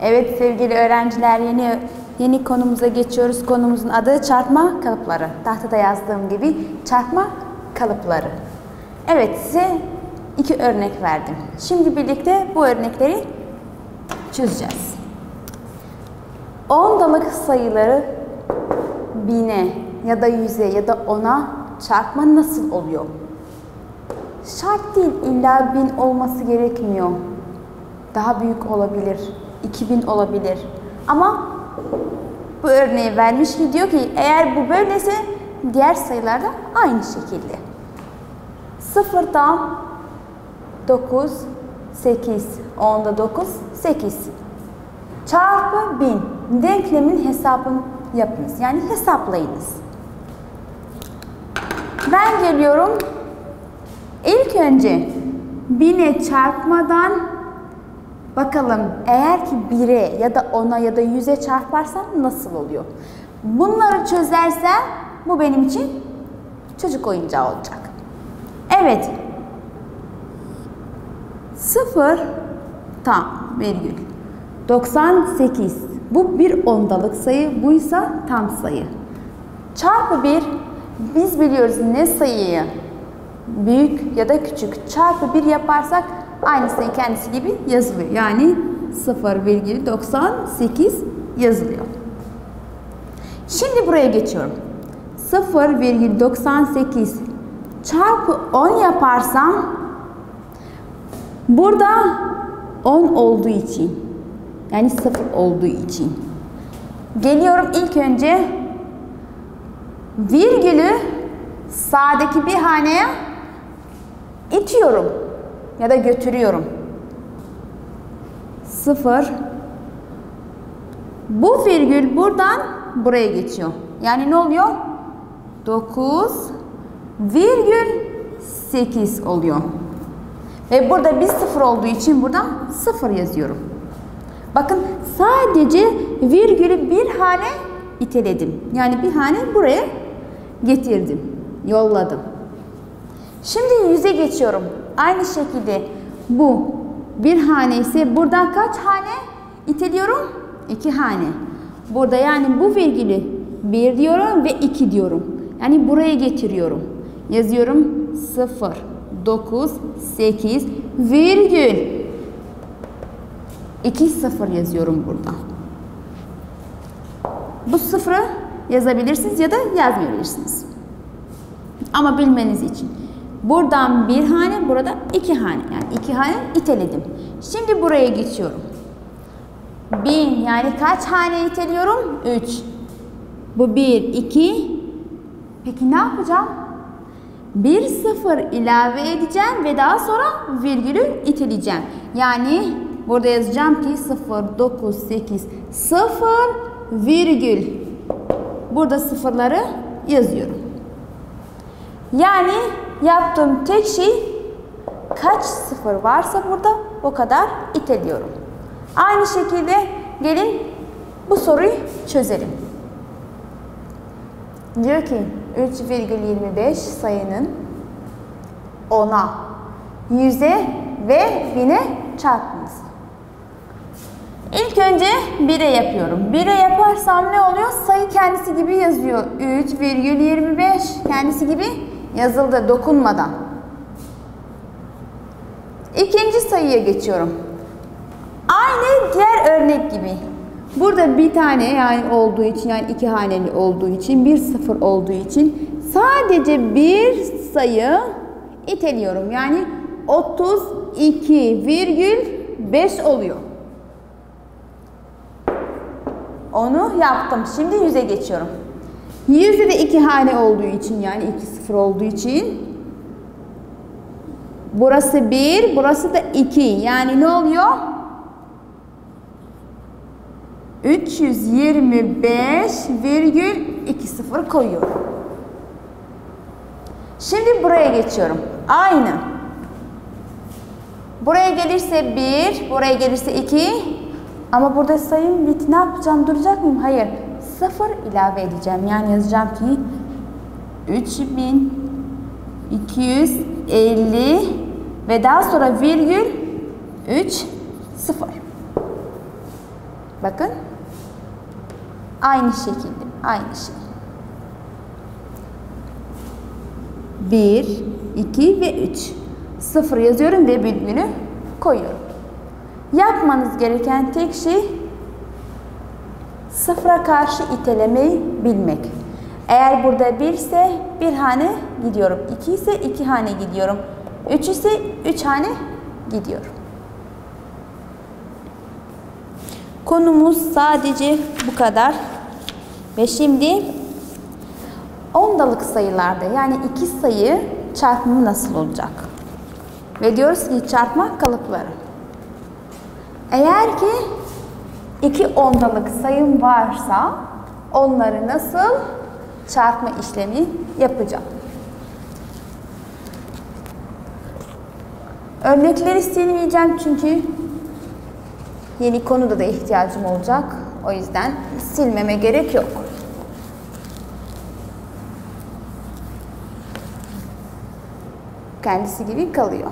Evet sevgili öğrenciler, yeni konumuza geçiyoruz. Konumuzun adı çarpma kalıpları. Tahtada yazdığım gibi çarpma kalıpları. Evet, size 2 örnek verdim. Şimdi birlikte bu örnekleri çözeceğiz. Ondalık sayıları 1000'e ya da 100'e ya da 10'a çarpma nasıl oluyor? Şart değil, illa 1000 olması gerekmiyor. Daha büyük olabilir, 2000 olabilir. Ama bu örneği vermiş ki diyor ki eğer bu böylese diğer sayılarda aynı şekilde. 0'dan 9, 8, 10'da 9, 8 çarpı 1000. Denklemin hesabını yapınız. Yani hesaplayınız. Ben geliyorum. İlk önce 1000'e çarpmadan bakalım eğer ki 1'e ya da 10'a ya da 100'e çarparsam nasıl oluyor? Bunları çözersem bu benim için çocuk oyuncağı olacak. Evet. 0 tam virgül 98. Bu bir ondalık sayı, buysa tam sayı. Çarpı 1, biz biliyoruz ne sayıyı büyük ya da küçük çarpı 1 yaparsak aynı sayı kendisi gibi yazılıyor. Yani 0,98 yazılıyor. Şimdi buraya geçiyorum. 0,98 çarpı 10 yaparsam burada 10 olduğu için, yani 0 olduğu için geliyorum ilk önce virgülü sağdaki bir haneye itiyorum ya da götürüyorum. 0. Bu virgül buradan buraya geçiyor. Yani ne oluyor? 9,8 oluyor. Ve burada bir 0 olduğu için buradan 0 yazıyorum. Bakın sadece virgülü bir hane iteledim. Yani bir hane buraya getirdim. Yolladım. Şimdi 100'e geçiyorum. Aynı şekilde bu bir hane ise buradan kaç hane iteliyorum? 2 hane. Burada yani bu virgülü 1 diyorum ve 2 diyorum. Yani buraya getiriyorum. Yazıyorum 0, 9, 8 virgül 2 0 yazıyorum burada. Bu 0'ı yazabilirsiniz ya da yazmayabilirsiniz. Ama bilmeniz için. Buradan bir hane, burada 2 hane. Yani 2 hane iteledim. Şimdi buraya geçiyorum. 1000 yani kaç hane iteliyorum? 3. Bu 1, 2. Peki ne yapacağım? Bir 0 ilave edeceğim ve daha sonra virgülü iteleyeceğim. Yani burada yazacağım ki 0, 9, 8, 0 virgül. Burada sıfırları yazıyorum. Yani yaptığım tek şey kaç 0 varsa burada o kadar iteliyorum. Aynı şekilde gelin bu soruyu çözelim. Diyor ki 3,25 sayının 10'a, 100'e ve 1000'e çarpınız. İlk önce 1'e yapıyorum. 1'e yaparsam ne oluyor? Sayı kendisi gibi yazıyor. 3,25 kendisi gibi yazıldı dokunmadan. İkinci sayıya geçiyorum. Aynı diğer örnek gibi. Burada bir tane yani olduğu için, yani 2 haneli olduğu için, bir 0 olduğu için sadece bir sayı iteliyorum. Yani 32,5 oluyor. Onu yaptım. Şimdi 100'e geçiyorum. 100'de de 2 hane olduğu için, yani 2 0 olduğu için burası 1, burası da 2. Yani ne oluyor? 325,20 koyuyorum. Şimdi buraya geçiyorum. Aynı. Buraya gelirse 1, buraya gelirse 2. Ama burada sayım bitti. Ne yapacağım? Duracak mıyım? Hayır. 0 ilave edeceğim. Yani yazacağım ki 3250 ve daha sonra virgül 3 0. Bakın. Aynı şekilde. Aynı şey. 1, 2 ve 3. 0 yazıyorum ve virgülü koyuyorum. Yapmanız gereken tek şey sıfıra karşı itelemeyi bilmek. Eğer burada 1 ise 1 hane gidiyorum. 2 ise 2 hane gidiyorum. 3 ise 3 hane gidiyorum. Konumuz sadece bu kadar. Ve şimdi ondalık sayılarda yani iki sayı çarpımı nasıl olacak? Ve diyoruz ki çarpma kalıpları. Eğer ki iki ondalık sayım varsa onları nasıl çarpma işlemi yapacağım? Örnekleri silmeyeceğim çünkü yeni konuda da ihtiyacım olacak. O yüzden silmeme gerek yok. Kendisi gibi kalıyor.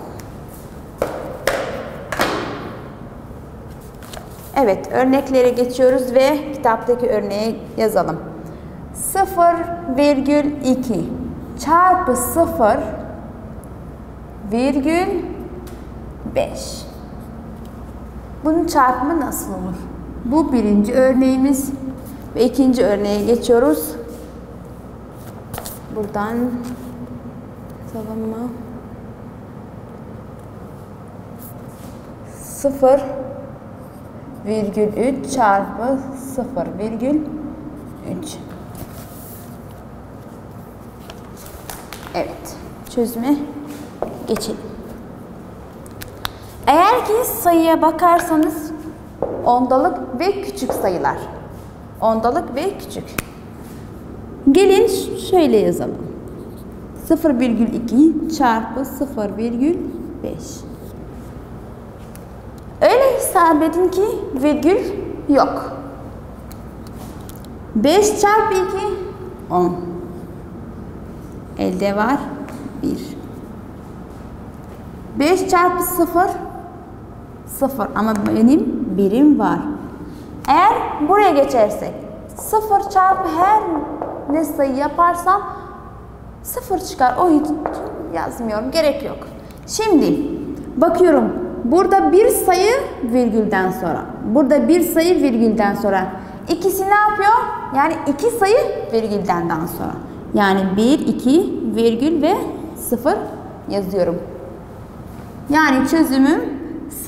Evet, örneklere geçiyoruz ve kitaptaki örneği yazalım. 0,2 çarpı 0,5. Bunun çarpımı nasıl olur? Bu birinci örneğimiz ve ikinci örneğe geçiyoruz. Buradan yazalım mı? 0,3 çarpı 0,3. Evet, çözüme geçelim. Eğer ki sayıya bakarsanız ondalık ve küçük sayılar. Ondalık ve küçük. Gelin şöyle yazalım. 0,2 çarpı 0,5. Öyle hesap edin ki virgül yok. 5 çarpı 2 10. Elde var 1. 5 çarpı 0 0 ama benim birim var. Eğer buraya geçersek 0 çarpı her ne sayı yaparsam 0 çıkar. O hiç yazmıyorum. Gerek yok. Şimdi bakıyorum. Burada bir sayı virgülden sonra. Burada bir sayı virgülden sonra. İkisi ne yapıyor? Yani iki sayı virgülden sonra. Yani 1, 2, virgül ve 0 yazıyorum. Yani çözümüm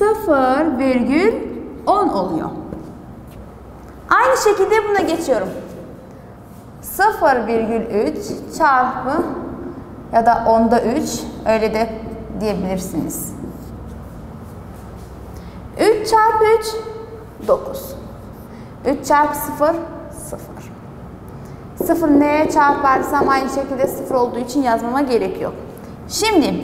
0,10 oluyor. Aynı şekilde buna geçiyorum. 0,3 çarpı ya da onda 3 öyle de diyebilirsiniz. 3 çarpı 3 9. 3 çarpı 0 0. 0 neye çarparsam aynı şekilde 0 olduğu için yazmama gerek yok. Şimdi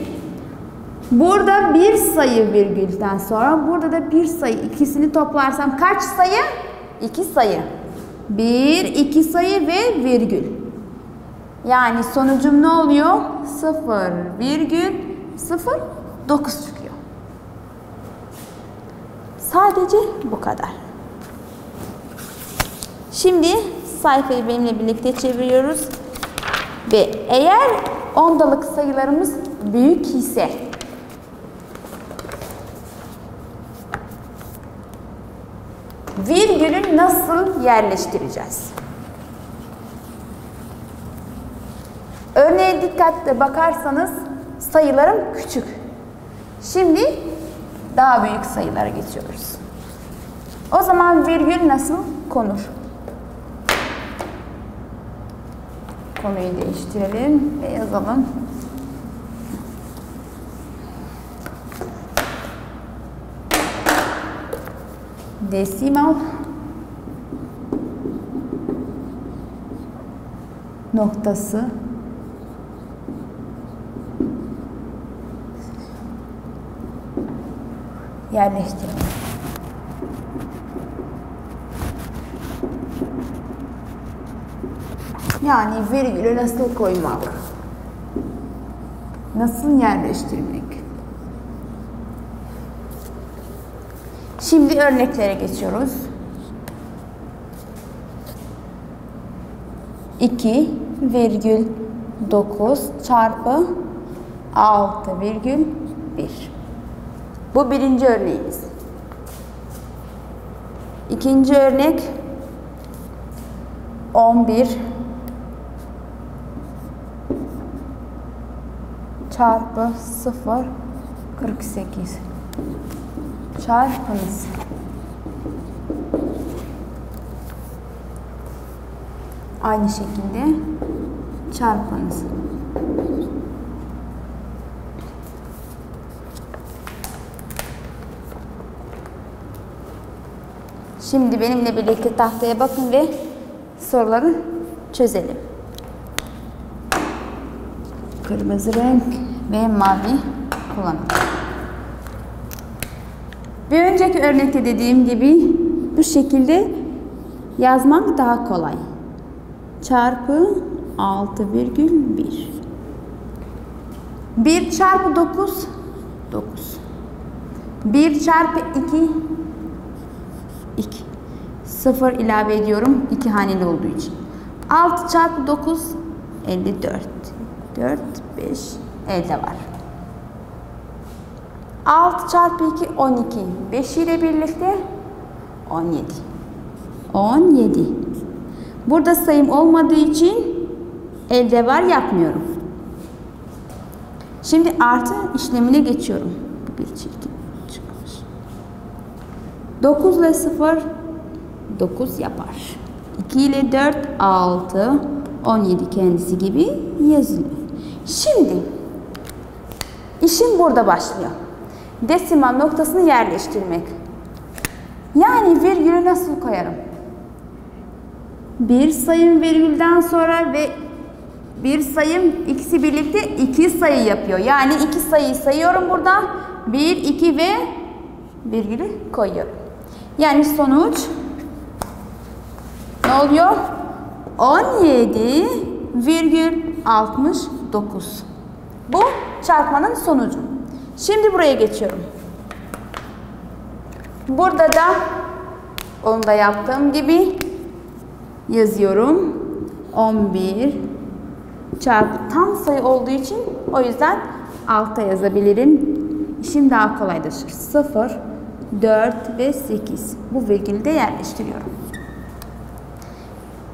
burada bir sayı virgülden sonra burada da bir sayı, ikisini toplarsam kaç sayı? 2 sayı. 1, 2 sayı ve virgül. Yani sonucum ne oluyor? 0,09 çıkıyor. Sadece bu kadar. Şimdi sayfayı benimle birlikte çeviriyoruz. Ve eğer ondalık sayılarımız büyük ise virgülü nasıl yerleştireceğiz? Örneğe dikkatle bakarsanız sayılarım küçük. Şimdi daha büyük sayılara geçiyoruz. O zaman virgül nasıl konur? Konuyu değiştirelim ve yazalım. Desimal noktası yerleştirelim. Yani virgülü nasıl koymak? Nasıl yerleştirmek? Şimdi örneklere geçiyoruz. 2,9 çarpı 6,1. Bu birinci örneğimiz. İkinci örnek 11 çarpı 0,48 çarpınız. Aynı şekilde çarpınız. Şimdi benimle birlikte tahtaya bakın ve soruları çözelim. Kırmızı renk ve mavi kullanın. Bir önceki örnekte dediğim gibi bu şekilde yazmak daha kolay. Çarpı 6,1. 1 çarpı 9, 9. 1 çarpı 2, 2. 0 ilave ediyorum 2 haneli olduğu için. 6 çarpı 9, 54. 4, 5 elde var. 6 çarpı 2, 12. 5 ile birlikte 17. 17. Burada sayım olmadığı için elde var yapmıyorum. Şimdi artı işlemine geçiyorum. Bu bir çirkin çıkmış. 9 ile 0 9 yapar. 2 ile 4 6 17 kendisi gibi yazılıyor. Şimdi işim burada başlıyor. Desimal noktasını yerleştirmek. Yani virgülü nasıl koyarım? Bir sayım virgülden sonra ve bir sayım ikisi birlikte 2 sayı yapıyor. Yani 2 sayıyı sayıyorum burada. 1, 2 ve virgülü koyuyorum. Yani sonuç ne oluyor? 17,69. Bu çarpmanın sonucu. Şimdi buraya geçiyorum. Burada da onu da yaptığım gibi yazıyorum. 11 çarpı tam sayı olduğu için o yüzden alta yazabilirim. İşim daha kolaylaşır. 0, 4 ve 8. Bu virgülü de yerleştiriyorum.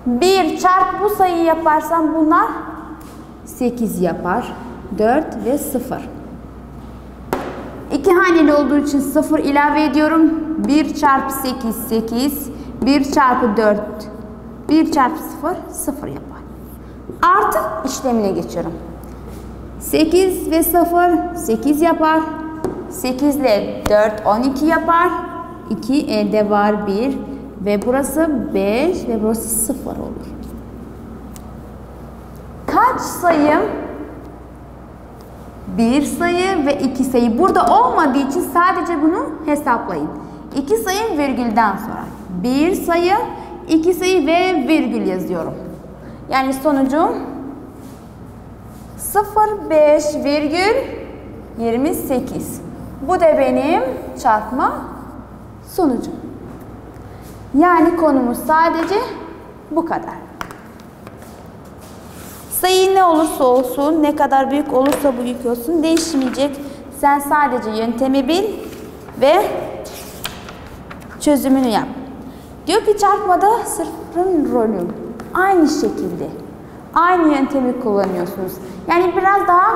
1 çarpı bu sayıyı yaparsam bunlar 8 yapar. 4 ve 0. 2 haneli olduğu için 0 ilave ediyorum. 1 çarpı 8, 8. 1 çarpı 4, 1 çarpı 0, 0 yapar. Artı işlemine geçiyorum. 8 ve 0, 8 yapar. 8 ile 4, 12 yapar. 2 elde var 1. Ve burası 5 ve burası 0 olur. Kaç sayım? Bir sayı ve 2 sayı. Burada olmadığı için sadece bunu hesaplayın. 2 sayım virgülden sonra. 1 sayı, 2 sayı ve virgül yazıyorum. Yani sonucum 0,5,28. Bu da benim çarpma sonucum. Yani konumuz sadece bu kadar. Sayı ne olursa olsun, ne kadar büyük olursa büyük olsun değişmeyecek. Sen sadece yöntemi bil ve çözümünü yap. Diyor ki çarpmada sıfırın rolü aynı şekilde. Aynı yöntemi kullanıyorsunuz. Yani biraz daha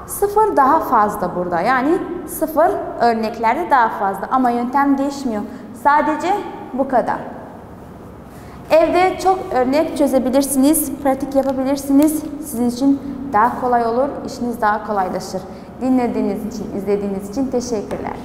sıfır daha fazla burada. Yani sıfır örneklerde daha fazla ama yöntem değişmiyor. Sadece bu kadar. Evde çok örnek çözebilirsiniz, pratik yapabilirsiniz. Sizin için daha kolay olur, işiniz daha kolaylaşır. Dinlediğiniz için, izlediğiniz için teşekkürler.